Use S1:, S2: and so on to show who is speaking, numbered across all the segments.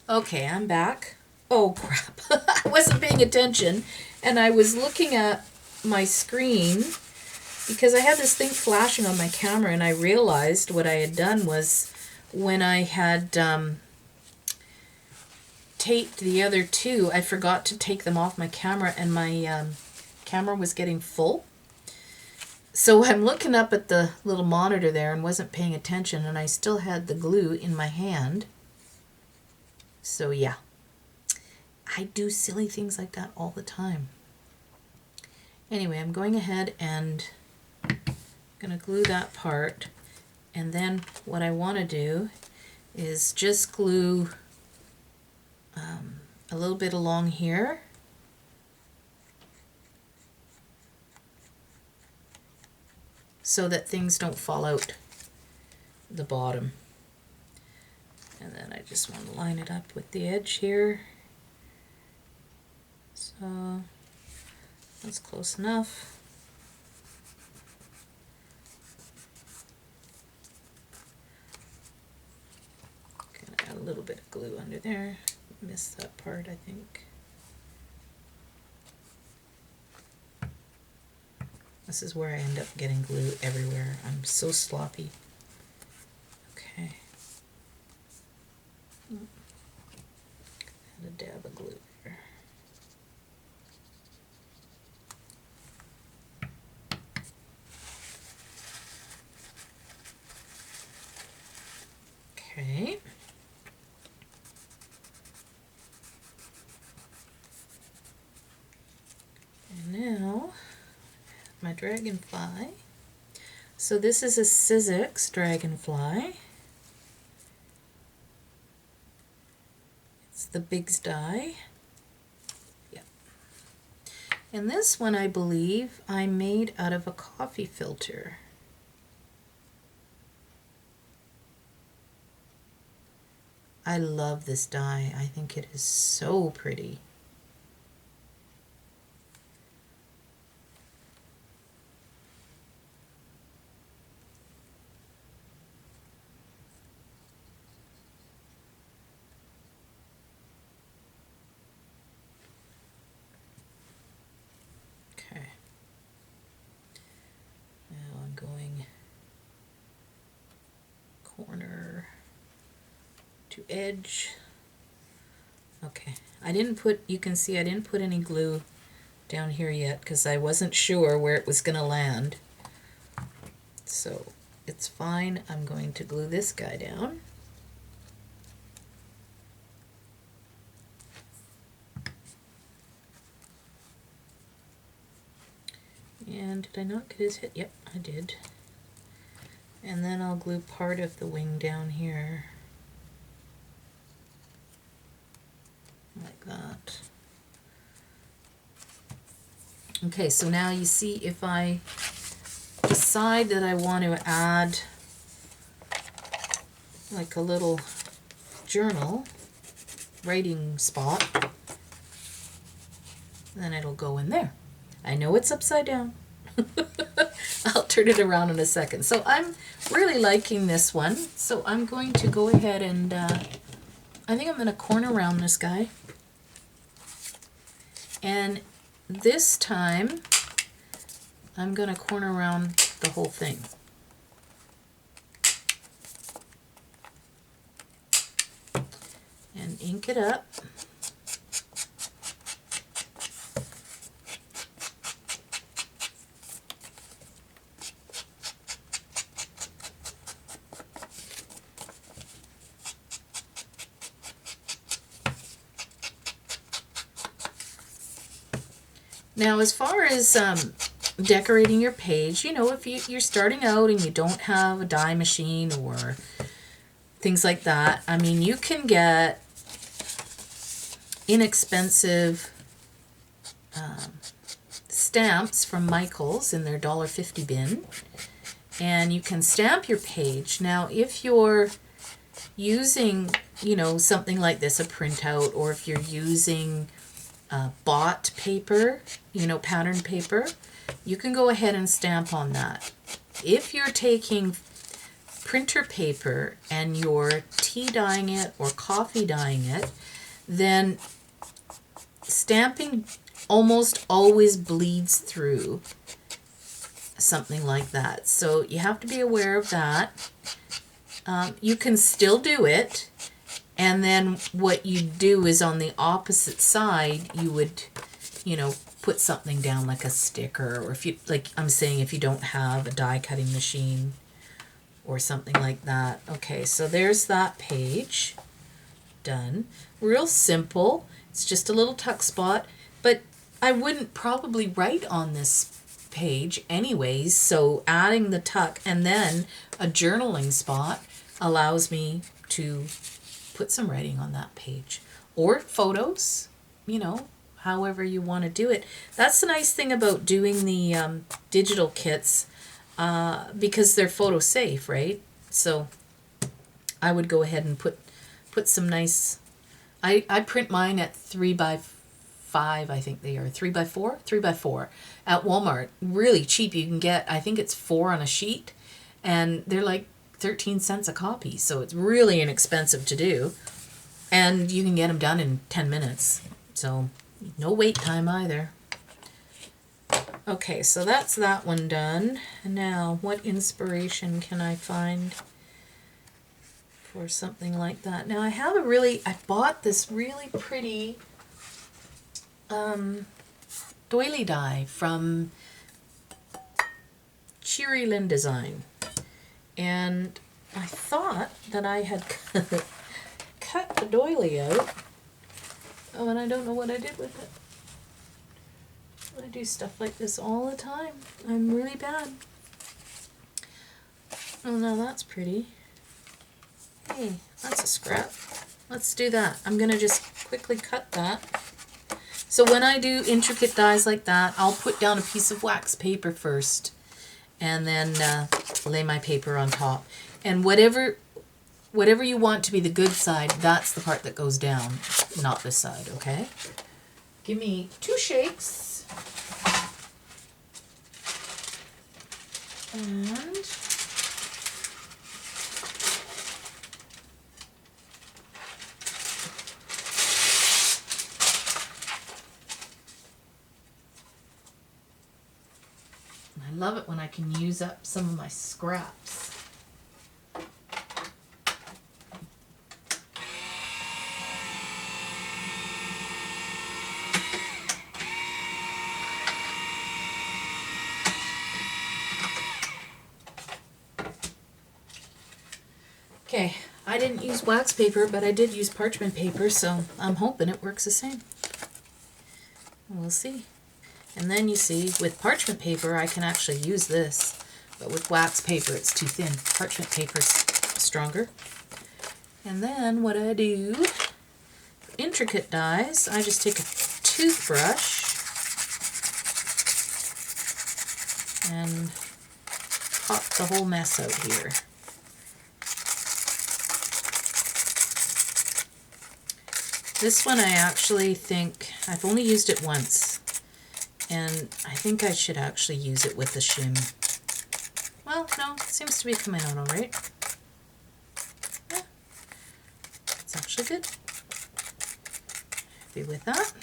S1: Okay, I'm back. Oh crap, I wasn't paying attention and I was looking at my screen because I had this thing flashing on my camera and I realized what I had done was when I had taped the other two, I forgot to take them off my camera and my camera was getting full. So I'm looking up at the little monitor there and wasn't paying attention and I still had the glue in my hand. So yeah, I do silly things like that all the time. Anyway, I'm going ahead and going to glue that part, and then what I want to do is just glue a little bit along here. So that things don't fall out the bottom. And then I just want to line it up with the edge here. So that's close enough. Gonna add a little bit of glue under there. Missed that part, I think. This is where I end up getting glue everywhere. I'm so sloppy. Okay. Add a dab of glue there. Okay. And now, my dragonfly. So this is a Sizzix dragonfly. It's the Big's die. Yep. And this one, I believe, I made out of a coffee filter. I love this die. I think it is so pretty. Okay. Now I'm going corner to edge. Okay, I didn't put, you can see I didn't put any glue down here yet because I wasn't sure where it was going to land. So it's fine. I'm going to glue this guy down. And did I not get his hit? Yep, I did. And then I'll glue part of the wing down here. Like that. Okay, so now you see if I decide that I want to add like a little journal writing spot, then it'll go in there. I know it's upside down. I'll turn it around in a second. So I'm really liking this one. So I'm going to go ahead and I think I'm going to corner around this guy. And this time I'm going to corner around the whole thing. And ink it up. Now, as far as decorating your page, you know, if you're starting out and you don't have a die machine or things like that, I mean, you can get inexpensive stamps from Michael's in their $1.50 bin, and you can stamp your page. Now, if you're using, you know, something like this, a printout, or if you're using bought paper, you know, pattern paper, you can go ahead and stamp on that. If you're taking printer paper and you're tea dyeing it or coffee dyeing it, then stamping almost always bleeds through something like that. So you have to be aware of that. You can still do it, and then what you do is on the opposite side, you would, you know, put something down like a sticker, or if you, like I'm saying, if you don't have a die cutting machine or something like that. Okay, so there's that page done. Real simple. It's just a little tuck spot, but I wouldn't probably write on this page anyways, so adding the tuck and then a journaling spot allows me to put some writing on that page, or photos, you know, however you want to do it. That's the nice thing about doing the digital kits, because they're photo safe, right? So I would go ahead and put some nice, I print mine at 3x5, I think they are 3x4 3x4 at Walmart. Really cheap. You can get, I think it's 4 on a sheet, and they're like 13 cents a copy, so it's really inexpensive to do, and you can get them done in 10 minutes, so no wait time either. Okay, so that's that one done. Now, what inspiration can I find for something like that? Now, I bought this really pretty doily die from Cheery Lynn Design. And I thought that I had cut the doily out. Oh, and I don't know what I did with it. I do stuff like this all the time. I'm really bad. Oh, no, that's pretty. Hey, that's a scrap. Let's do that. I'm going to just quickly cut that. So when I do intricate dies like that, I'll put down a piece of wax paper first, and then lay my paper on top. And whatever you want to be the good side, that's the part that goes down, not this side, okay? Give me 2 shakes. And I love it when I can use up some of my scraps. Okay, I didn't use wax paper, but I did use parchment paper, so I'm hoping it works the same. We'll see. And then you see, with parchment paper, I can actually use this, but with wax paper, it's too thin. Parchment paper's stronger. And then what I do, for intricate dies, I just take a toothbrush and pop the whole mess out here. This one I actually think, I've only used it once, and I think I should actually use it with the shim. Well, no, it seems to be coming out all right. Yeah, it's actually good. Happy with that.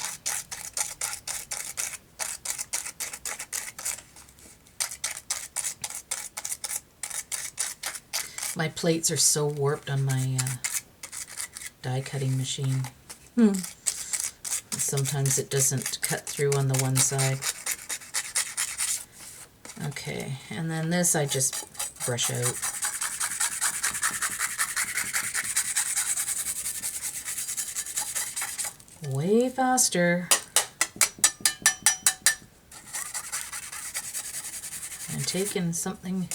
S1: My plates are so warped on my die cutting machine. Sometimes it doesn't cut through on the one side. Okay, and then this I just brush out. Way faster. And taking something,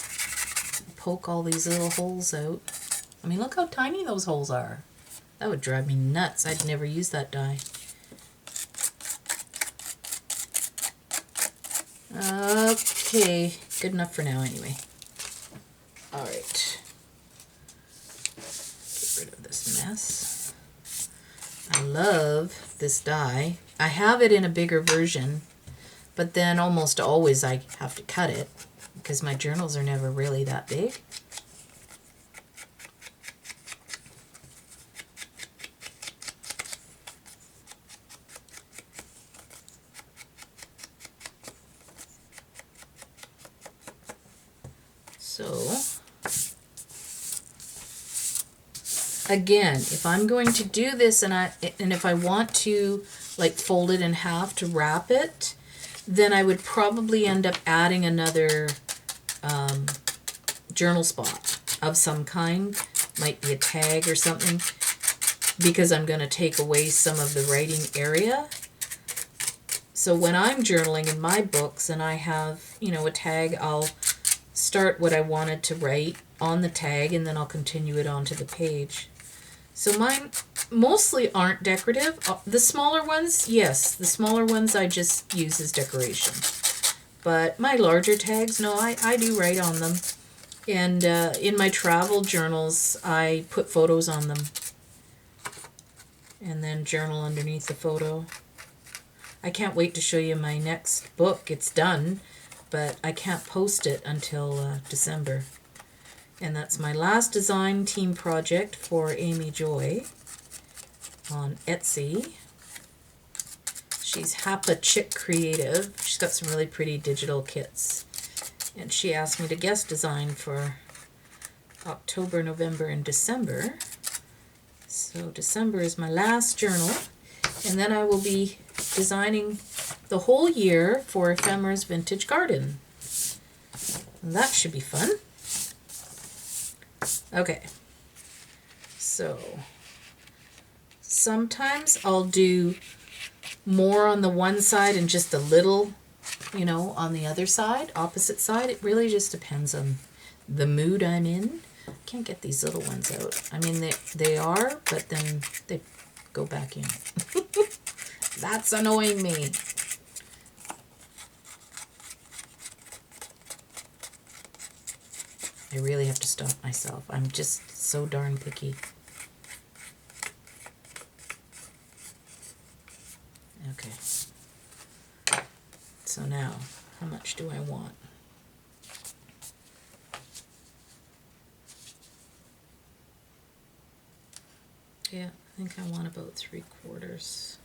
S1: poke all these little holes out. I mean, look how tiny those holes are. That would drive me nuts. I'd never use that die. Okay, good enough for now anyway. Alright. Get rid of this mess. I love this die. I have it in a bigger version, but then almost always I have to cut it because my journals are never really that big. again, if I'm going to do this and if I want to like fold it in half to wrap it, then I would probably end up adding another journal spot of some kind. Might be a tag or something, because I'm going to take away some of the writing area. So when I'm journaling in my books and I have, you know, a tag, I'll start what I wanted to write on the tag and then I'll continue it onto the page. So mine mostly aren't decorative. The smaller ones, yes, the smaller ones I just use as decoration. But my larger tags, no, I do write on them. And in my travel journals, I put photos on them and then journal underneath the photo. I can't wait to show you my next book. It's done, but I can't post it until December. And that's my last design team project for Amy Joy on Etsy. She's Happa Chick Creative. She's got some really pretty digital kits. And she asked me to guest design for October, November, and December. So December is my last journal. And then I will be designing the whole year for Ephemera's Vintage Garden. And that should be fun. Okay. So sometimes I'll do more on the one side and just a little, you know, on the other side, opposite side. It really just depends on the mood I'm in. I can't get these little ones out. I mean, they are, but then they go back in. That's annoying me. I really have to stop myself. I'm just so darn picky. Okay. So now, how much do I want? Yeah, I think I want about 3/4.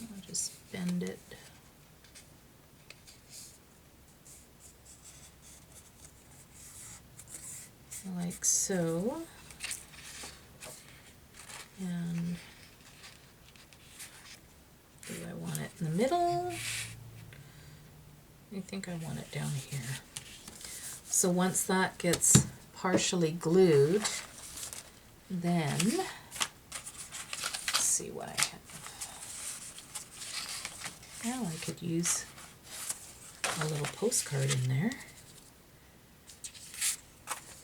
S1: I'll just bend it. Like so. And do I want it in the middle? I think I want it down here. So once that gets partially glued, then let's see what I have. Well, I could use a little postcard in there.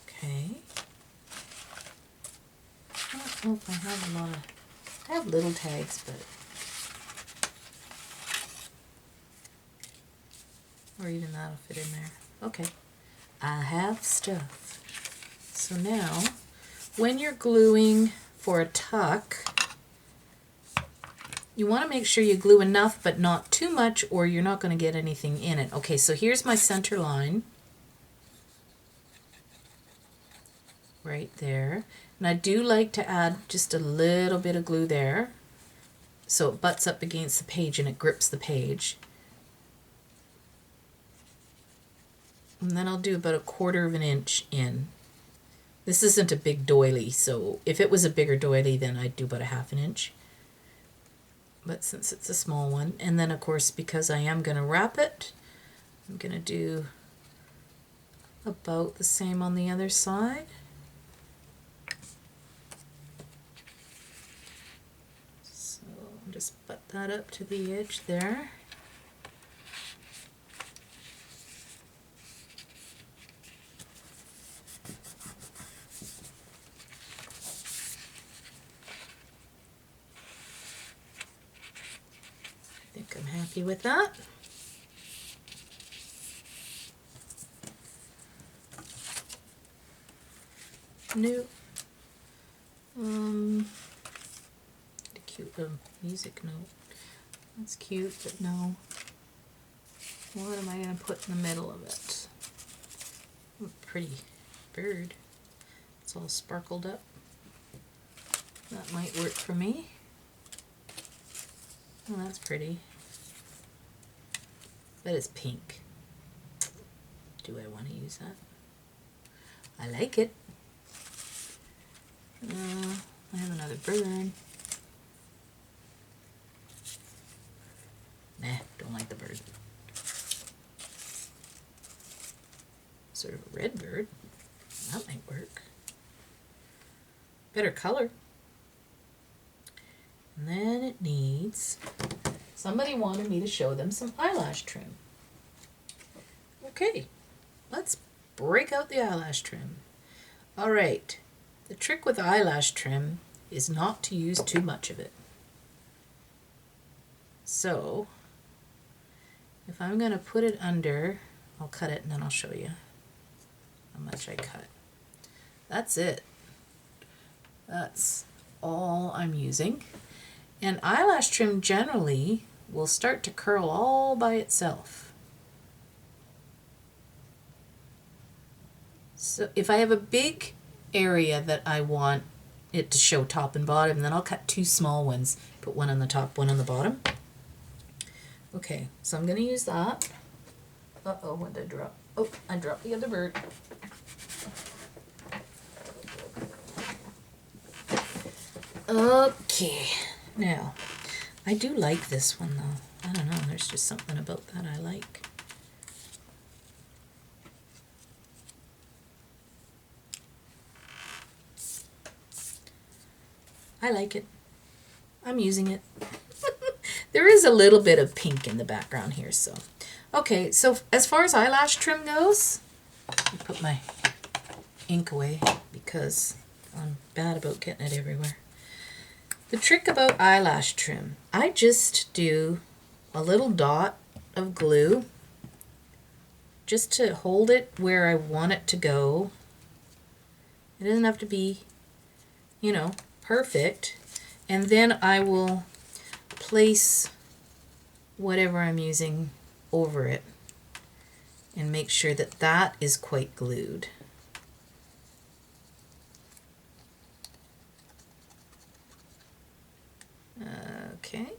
S1: Okay. I don't know if I have a lot of, I have little tags, but, or even that'll fit in there. Okay. I have stuff. So now, when you're gluing for a tuck, you want to make sure you glue enough but not too much or you're not going to get anything in it. Okay, so here's my center line. Right there. And I do like to add just a little bit of glue there so it butts up against the page and it grips the page. And then I'll do about 1/4 of an inch in. This isn't a big doily, so if it was a bigger doily, then I'd do about 1/2 inch. But since it's a small one, and then of course because I am going to wrap it, I'm going to do about the same on the other side. So I'll just butt that up to the edge there. I'm happy with that. New a cute little music note. That's cute, but no. What am I going to put in the middle of it? Ooh, pretty bird. It's all sparkled up. That might work for me. Oh, that's pretty. That is pink. Do I want to use that? I like it. I have another bird. Nah, don't like the bird. Sort of a red bird. That might work. Better color. And then it needs, somebody wanted me to show them some eyelash trim. Okay, let's break out the eyelash trim. All right, the trick with eyelash trim is not to use too much of it. So, if I'm going to put it under, I'll cut it and then I'll show you how much I cut. That's it. That's all I'm using. And eyelash trim generally will start to curl all by itself. So if I have a big area that I want it to show top and bottom, then I'll cut two small ones. Put one on the top, one on the bottom. Okay, so I'm going to use that. Uh-oh, what did I drop? Oh, I dropped the other bird. Okay, now, I do like this one though. I don't know, there's just something about that I like. I like it. I'm using it. There is a little bit of pink in the background here, so. Okay, so as far as eyelash trim goes, I put my ink away because I'm bad about getting it everywhere. The trick about eyelash trim, I just do a little dot of glue just to hold it where I want it to go. It doesn't have to be, you know, perfect. And then I will place whatever I'm using over it and make sure that that is quite glued. Okay.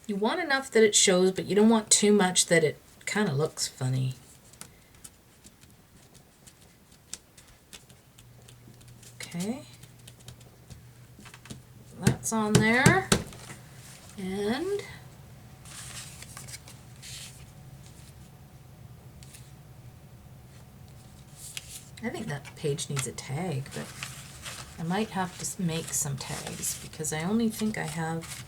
S1: You want enough that it shows, but you don't want too much that it kind of looks funny. Okay. That's on there. And I think that page needs a tag, but I might have to make some tags because I only think I have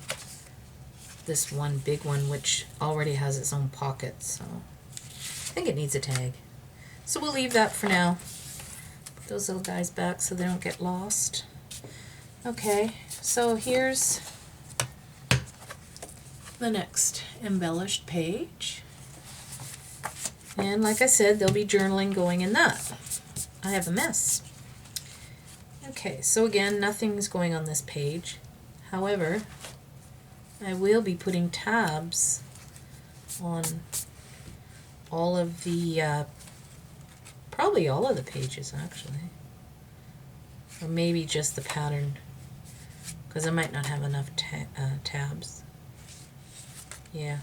S1: this one big one which already has its own pocket, so I think it needs a tag. So we'll leave that for now. Put those little guys back so they don't get lost. Okay, so here's the next embellished page. And like I said, there'll be journaling going in that. I have a mess. Okay, so again, nothing's going on this page. However, I will be putting tabs on all of the, probably all of the pages actually. Or maybe just the pattern, because I might not have enough tabs. Yeah.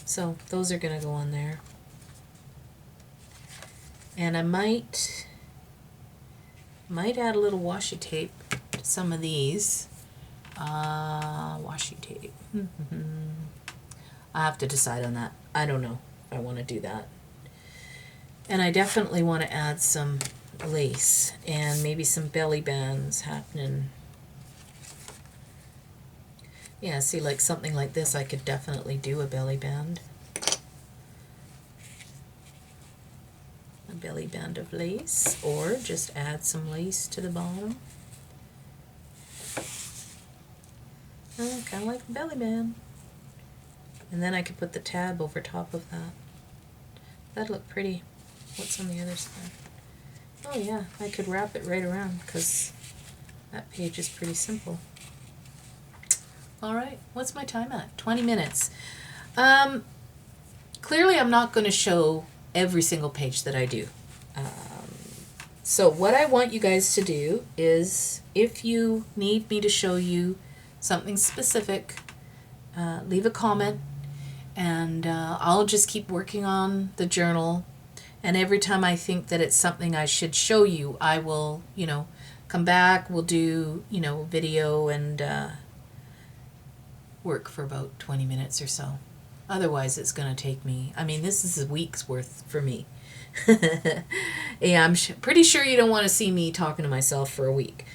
S1: So those are going to go on there. And I might add a little washi tape to some of these. Washi tape. I have to decide on that. I don't know if I want to do that. And I definitely want to add some lace and maybe some belly bands happening. Yeah, see, like something like this, I could definitely do a belly band. A belly band of lace, or just add some lace to the bottom. Kind of like a belly band. And then I could put the tab over top of that. That'd look pretty. What's on the other side? Oh yeah, I could wrap it right around because that page is pretty simple. Alright, what's my time at? 20 minutes. clearly I'm not going to show every single page that I do. So what I want you guys to do is, if you need me to show you something specific, leave a comment, and I'll just keep working on the journal. And every time I think that it's something I should show you, I will, come back, we'll do, video and work for about 20 minutes or so. Otherwise, it's going to take me, this is a week's worth for me. Yeah, I'm pretty sure you don't want to see me talking to myself for a week.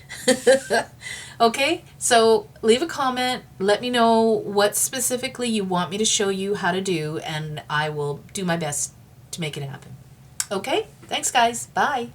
S1: Okay, so leave a comment. Let me know what specifically you want me to show you how to do, and I will do my best to make it happen. Okay, thanks guys. Bye.